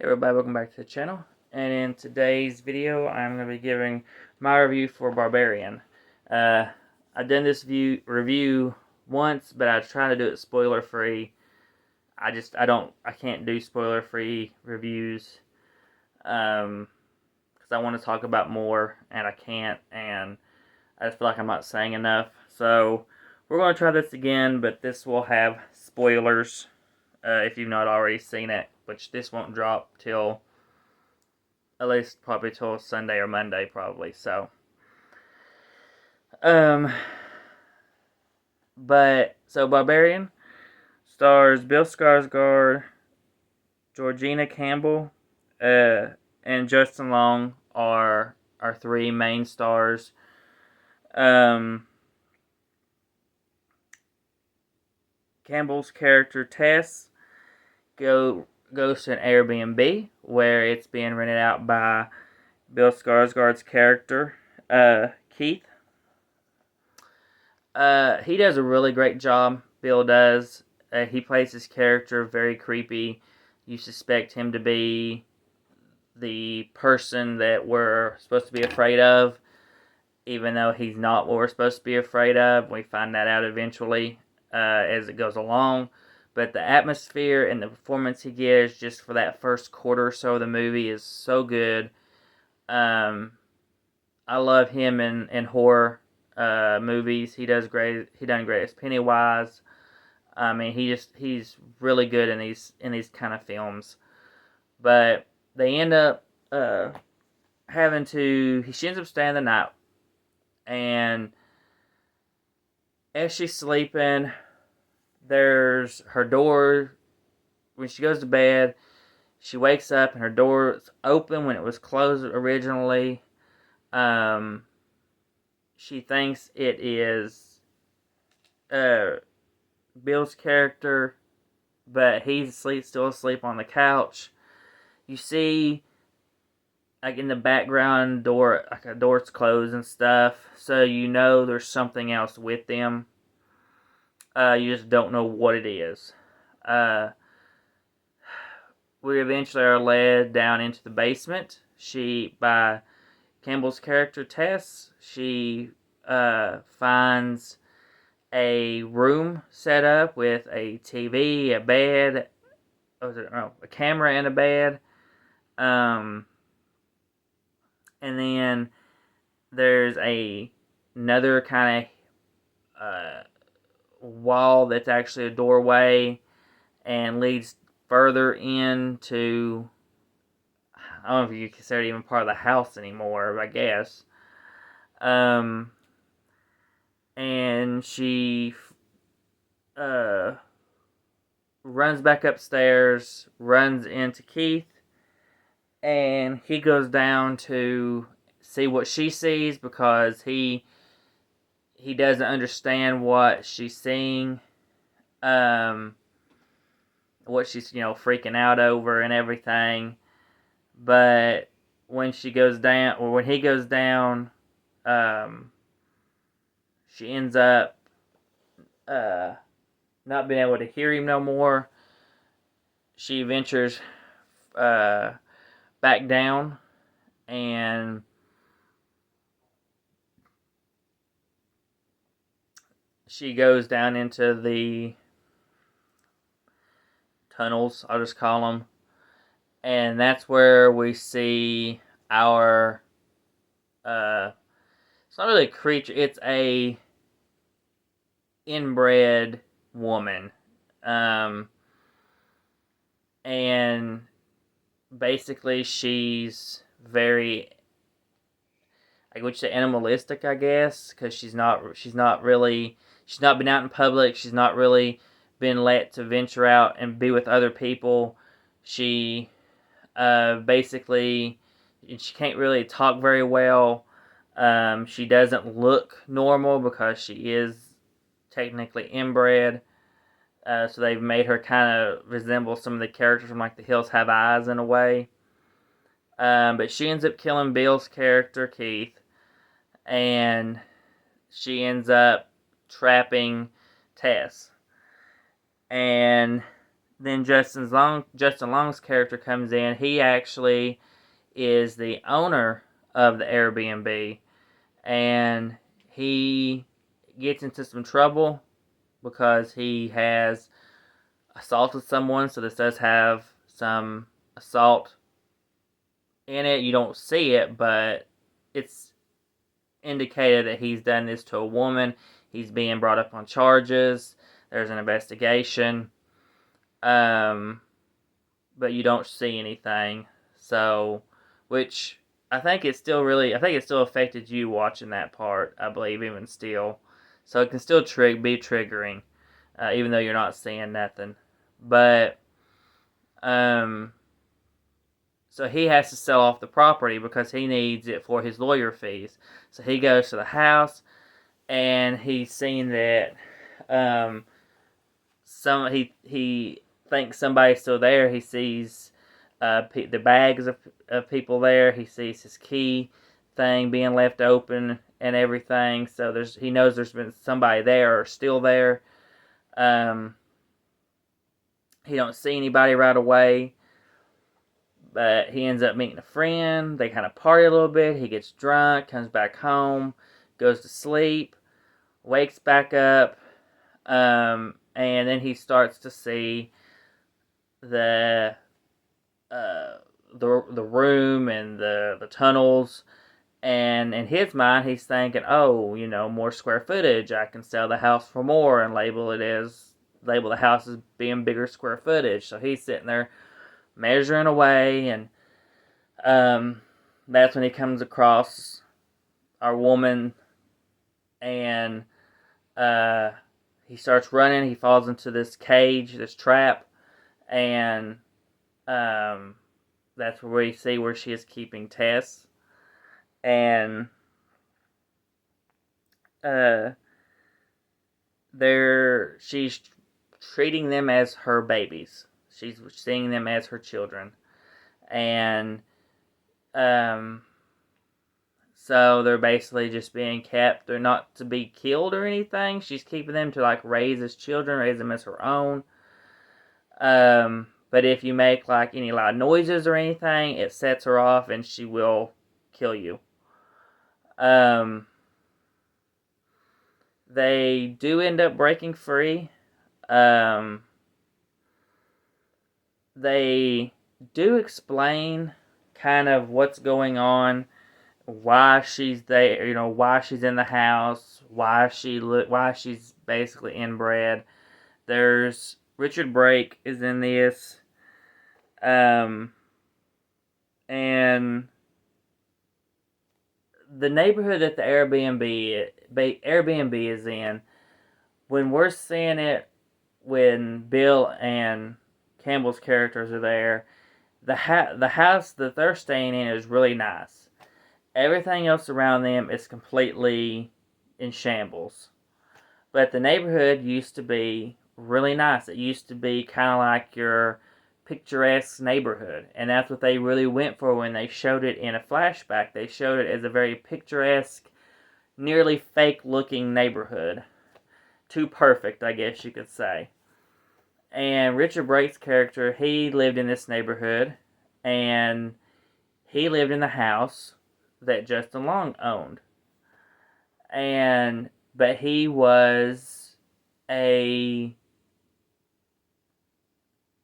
Hey everybody, welcome back to the channel. And in today's video, I'm going to be giving my review for Barbarian. I've done this review once, but I try to do it spoiler free. I can't do spoiler free reviews because I want to talk about more, and I can't, and I just feel like I'm not saying enough. So we're going to try this again, but this will have spoilers if you've not already seen it, which this won't drop till at least probably till Sunday or Monday, probably. So, um, Barbarian stars Bill Skarsgård, Georgina Campbell, and Justin Long are our three main stars. Campbell's character Tess goes to an Airbnb where it's being rented out by Bill Skarsgård's character Keith. He does a really great job. Bill does. He plays his character very creepy. You suspect him to be the person that we're supposed to be afraid of, even though he's not what we're supposed to be afraid of. We find that out eventually as it goes along. But the atmosphere and the performance he gives just for that first quarter or so of the movie is so good. I love him in horror movies. He does great. He done great as Pennywise. I mean, he's really good in these kind of films. But they end up she ends up staying the night, and as she's sleeping, there's her door. When she goes to bed, she wakes up and her door is open when it was closed originally. She thinks it is Bill's character, but he's still asleep on the couch. You see, like in the background, a door's closed and stuff, so you know there's something else with them. You just don't know what it is. We eventually are led down into the basement. By Campbell's character Tess, she finds a room set up with a TV, a bed, a camera and a bed. And then there's another kind of wall that's actually a doorway and leads further into, I don't know if you consider it even part of the house anymore, I guess. And she runs back upstairs, runs into Keith, and he goes down to see what she sees because he doesn't understand what she's seeing, what she's freaking out over and everything. But when she goes down, or when he goes down, she ends up not being able to hear him no more. She ventures back down, and she goes down into the tunnels, I'll just call them, and that's where we see our it's not really a creature, it's a inbred woman. And basically she's very, I would say, animalistic, I guess, because she's not been out in public. She's not really been let to venture out and be with other people. She basically, she can't really talk very well. She doesn't look normal because she is technically inbred. So they've made her kind of resemble some of the characters from like The Hills Have Eyes in a way. But she ends up killing Bill's character, Keith. And she ends up trapping Tess. And then Justin Long's character comes in. He actually is the owner of the Airbnb, and he gets into some trouble because he has assaulted someone. So this does have some assault in it. You don't see it, but it's indicated that he's done this to a woman. He's being brought up on charges. There's an investigation. But you don't see anything. So, which I think it still affected you watching that part. I believe even still, so it can still be triggering, even though you're not seeing nothing. But so he has to sell off the property because he needs it for his lawyer fees. So he goes to the house, and he's seen that he thinks somebody's still there. He sees the bags of people there. He sees his key thing being left open and everything. So he knows there's been somebody there or still there. He don't see anybody right away, but he ends up meeting a friend. They kind of party a little bit. He gets drunk, comes back home, goes to sleep, wakes back up, and then he starts to see the room and the tunnels, and in his mind he's thinking, oh, more square footage. I can sell the house for more and label the house as being bigger square footage. So he's sitting there measuring away, and that's when he comes across our woman, and he starts running. He falls into this cage, this trap, and that's where we see where she is keeping Tess, and she's treating them as her babies. She's seeing them as her children, and so they're basically just being kept. They're not to be killed or anything. She's keeping them to raise as children, raise them as her own. But if you make any loud noises or anything, it sets her off and she will kill you. They do end up breaking free. They do explain kind of what's going on, why she's there, why she's in the house, why she's basically inbred. There's Richard Brake is in this, and the neighborhood that the Airbnb is in, when we're seeing it, when Bill and Campbell's characters are there, the house that they're staying in is really nice. Everything else around them is completely in shambles. But the neighborhood used to be really nice. It used to be kind of like your picturesque neighborhood. And that's what they really went for when they showed it in a flashback. They showed it as a very picturesque, nearly fake-looking neighborhood. Too perfect, I guess you could say. And Richard Brake's character, he lived in this neighborhood, and he lived in the house that Justin Long owned. But he was I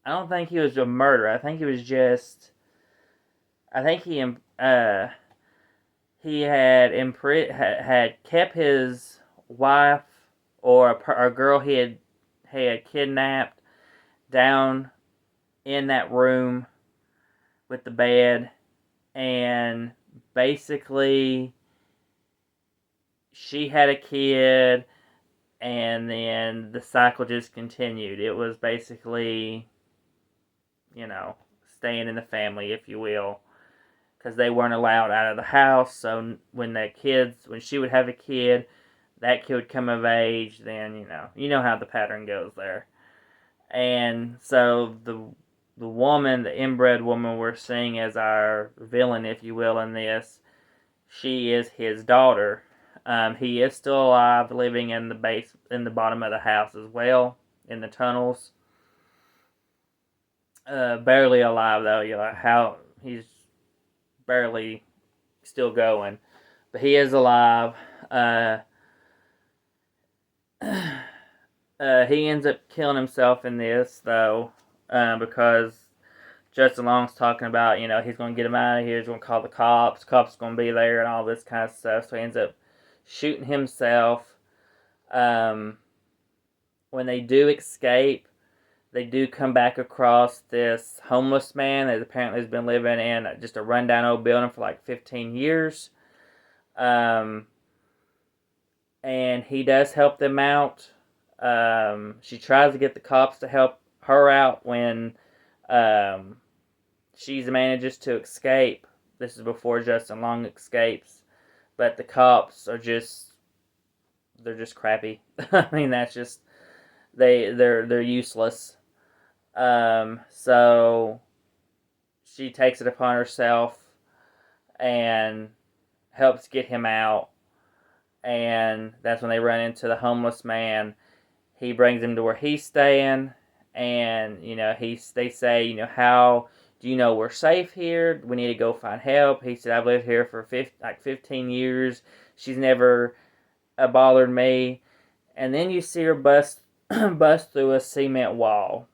don't think he was a murderer. I think he was just, I think he had kept his wife or a girl he had kidnapped down in that room with the bed, and basically she had a kid, and then the cycle just continued. It was basically, staying in the family, if you will, because they weren't allowed out of the house. So when she would have a kid, that kid would come of age, then, you know how the pattern goes there. And so the woman, the inbred woman we're seeing as our villain, if you will, in this, she is his daughter. He is still alive, living in the bottom of the house as well, in the tunnels. barely alive though. You know how he's barely still going, but he is alive. Uh, he ends up killing himself in this though, because Justin Long's talking about, he's going to get him out of here. He's going to call the cops. Cops going to be there and all this kind of stuff. So he ends up shooting himself. Um, when they do escape, they do come back across this homeless man that apparently has been living in just a rundown old building for like 15 years. Um, and he does help them out. She tries to get the cops to help her out when she manages to escape. This is before Justin Long escapes, but the cops are they're just crappy. I mean, that's just they're useless. So she takes it upon herself and helps get him out, and that's when they run into the homeless man. He brings him to where he's staying, and they say, how do you know we're safe here? We need to go find help. He said, I've lived here for 15 years. She's never bothered me. And then you see her bust bust through a cement wall.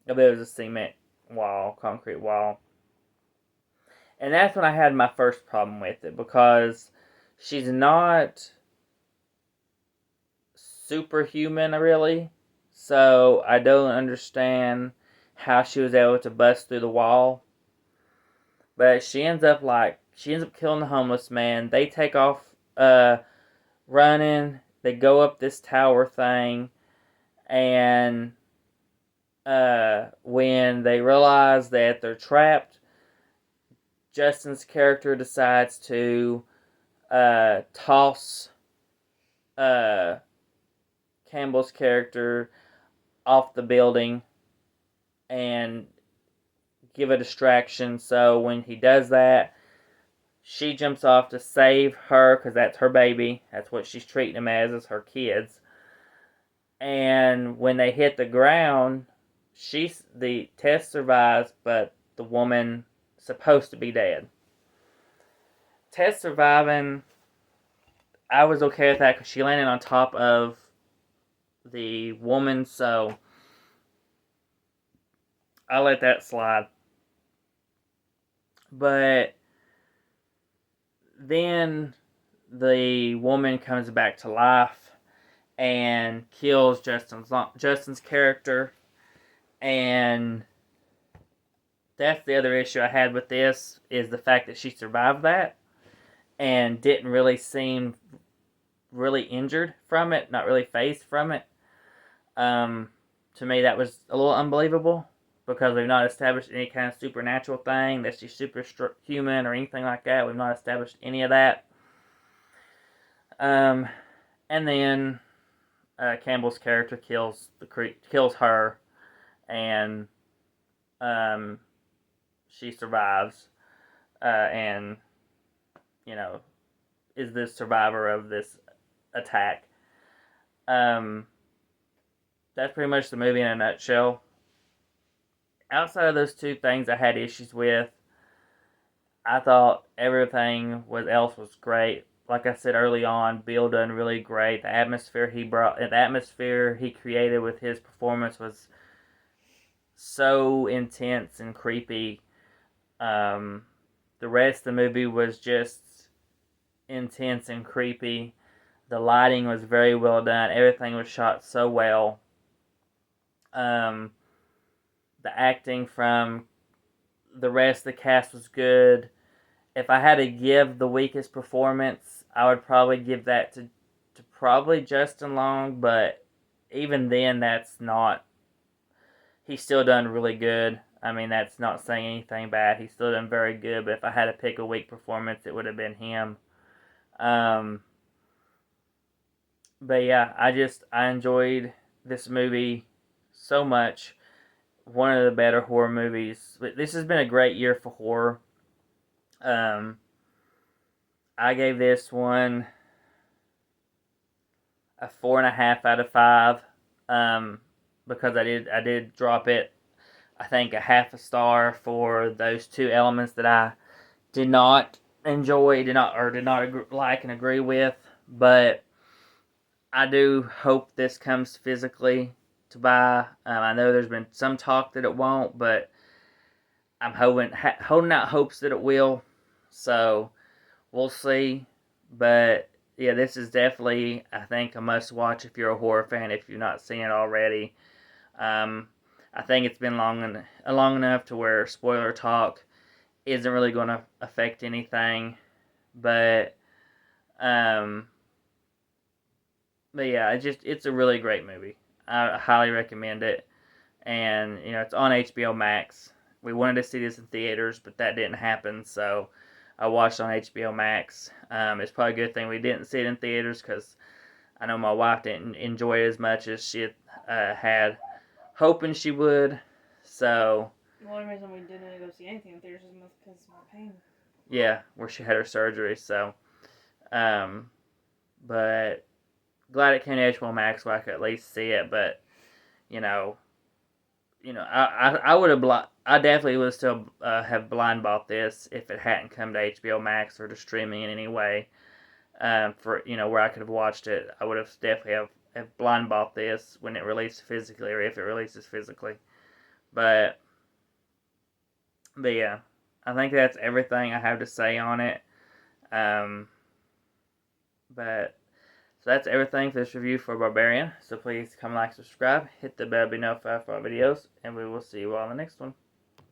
I believe it was a cement wall, concrete wall. And that's when I had my first problem with it, because she's not superhuman, really. So I don't understand how she was able to bust through the wall. But she ends up killing the homeless man. They take off running. They go up this tower thing, and when they realize that they're trapped, Justin's character decides to toss Campbell's character off the building and give a distraction. So when he does that, she jumps off to save her, because that's her baby. That's what she's treating them as her kids. And when they hit the ground, the Tess survives, but the woman supposed to be dead. Tess surviving, I was okay with that because she landed on top of the woman, so I let that slide. But then the woman comes back to life and kills Justin's character, and that's the other issue I had with this, is the fact that she survived that and didn't really seem really injured from it, not really phased from it. To me, that was a little unbelievable, because we've not established any kind of supernatural thing that she's human or anything like that. We've not established any of that. And then Campbell's character kills her, and she survives, and is the survivor of this attack. That's pretty much the movie in a nutshell. Outside of those two things I had issues with, I thought everything else was great. Like I said early on, Bill done really great. The atmosphere he created with his performance was so intense and creepy. The rest of the movie was just intense and creepy. The lighting was very well done. Everything was shot so well. The acting from the rest of the cast was good. If I had to give the weakest performance, I would probably give that to probably Justin Long, but even then, that's not. He's still done really good. I mean, that's not saying anything bad. He's still done very good, but if I had to pick a weak performance, it would have been him. But yeah, I enjoyed this movie so much. One of the better horror movies. This has been a great year for horror. I gave this one a 4.5 out of 5. Because I did drop it I think a half a star for those two elements that I did not enjoy, did not like and agree with. But I do hope this comes physically to buy. I know there's been some talk that it won't, but I'm holding out hopes that it will. So we'll see. But yeah, this is definitely, I think, a must watch if you're a horror fan, if you've not seen it already. Um, I think it's been long enough to where spoiler talk isn't really going to affect anything. But um, but yeah, it's a really great movie. I highly recommend it. And it's on HBO Max. We wanted to see this in theaters, but that didn't happen, so I watched on HBO Max. It's probably a good thing we didn't see it in theaters because I know my wife didn't enjoy it as much as she had hoping she would. So The only reason we didn't go see anything in theaters is because of my pain. yeah, where she had her surgery. So, um, but glad it came to HBO Max where I could at least see it. But you know, I would have I definitely would still have blind bought this if it hadn't come to HBO Max or to streaming in any way. For where I could have watched it, I would have definitely have blind bought this when it released physically, or if it releases physically. But yeah, I think that's everything I have to say on it. Um, but so that's everything for this review for Barbarian. So please come like, subscribe, hit the bell to be notified for our videos, and we will see you all in the next one.